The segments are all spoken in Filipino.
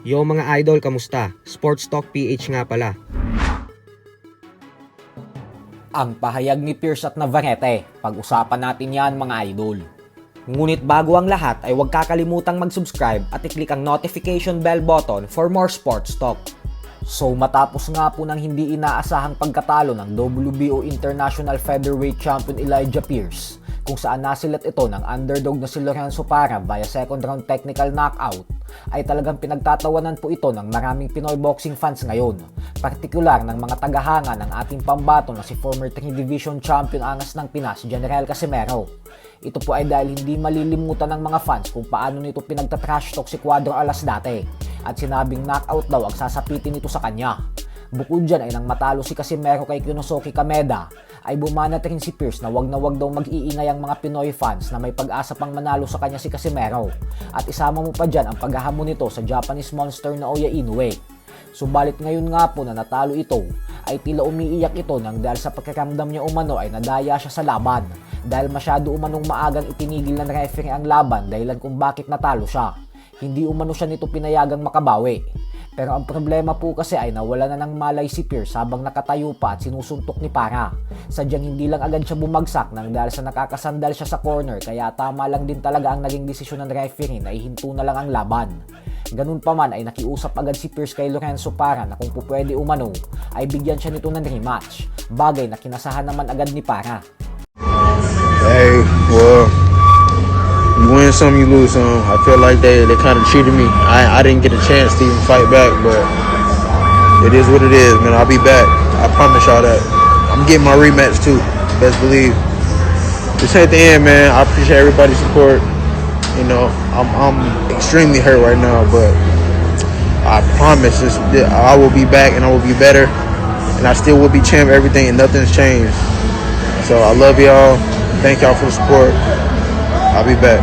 Yo mga idol, kamusta? Sports Talk PH nga pala. Ang pahayag ni Pierce at Navarrete, pag-usapan natin yan mga idol. Ngunit bago ang lahat ay huwag kakalimutang mag-subscribe at i-click ang notification bell button for more sports talk. So matapos nga po ng hindi inaasahang pagkatalo ng WBO International Featherweight Champion Elijah Pierce, kung saan nasilat ito ng underdog na si Lorenzo Parra via second round technical knockout, ay talagang pinagtatawanan po ito ng maraming Pinoy boxing fans ngayon, partikular ng mga tagahanga ng ating pambato na si former 3 Division Champion Angas ng Pinas, General Casimero. Ito po ay dahil hindi malilimutan ng mga fans kung paano nito pinagtatrash talk si Cuadro Alas dati at sinabing knockout daw ang sasapitin nito sa kanya. Bukod dyan ay nang matalo si Casimero kay Kunosoki Kameda, ay bumanat rin si Pierce na wag daw mag-iingay ang mga Pinoy fans na may pag-asa pang manalo sa kanya si Casimero, at isama mo pa dyan ang paghahamon nito sa Japanese monster na Oya Inoue. Subalit ngayon nga po na natalo ito, ay tila umiiyak ito nang dahil sa pakiramdam niya umano ay nadaya siya sa laban dahil masyado umanong maagang itinigil ng referee ang laban dahilan kung bakit natalo siya. Hindi umano siya nito pinayagang makabawi. Pero ang problema po kasi ay nawala na ng malay si Pierce habang nakatayo pa at sinusuntok ni Parra. Sadyang hindi lang agad siya bumagsak nang dahil sa nakakasandal siya sa corner, kaya tama lang din talaga ang naging desisyon ng referee na ihinto na lang ang laban. Ganun pa man ay nakiusap agad si Pierce kay Lorenzo Parra na kung pupwede umano ay bigyan siya nito ng rematch, bagay na kinasahan naman agad ni Parra. Hey, well, you win some, you lose some. I feel like they kind of cheated me. I didn't get a chance to even fight back, but it is what it is, man. I'll be back. I promise y'all that. I'm getting my rematch too. Best believe. This ain't the end, man. I appreciate everybody's support. You know, I'm extremely hurt right now, but I promise I will be back and I will be better, and I still will be champ. Everything and nothing's changed. So I love y'all. Thank y'all for the support. I'll be back.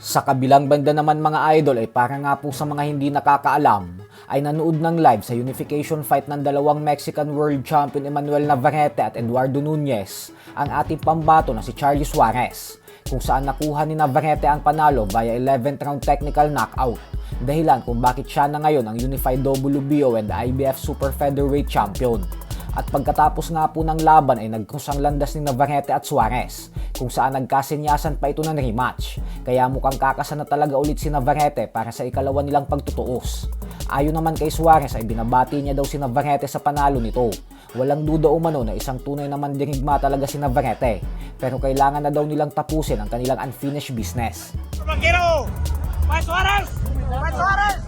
Sa kabilang banda naman mga idol ay para nga po sa mga hindi nakakaalam, ay nanood ng live sa unification fight ng dalawang Mexican World Champion Emmanuel Navarrete at Eduardo Nunez ang ating pambato na si Charlie Suarez, kung saan nakuha ni Navarrete ang panalo via 11th round technical knockout, dahilan kung bakit siya na ngayon ang unified WBO and IBF Super Featherweight Champion. At pagkatapos nga po ng laban ay nagkrusang landas ni Navarrete at Suarez, kung saan nagkasinyasan pa ito ng rematch, kaya mukhang kakasana talaga ulit si Navarrete para sa ikalawa nilang pagtutuos. Ayon naman kay Suarez ay binabati niya daw si Navarrete sa panalo nito. Walang duda umano na isang tunay naman dirigma talaga si Navarrete, pero kailangan na daw nilang tapusin ang kanilang unfinished business. Vaquero! ¡Vai Suárez! ¡Vai Suárez!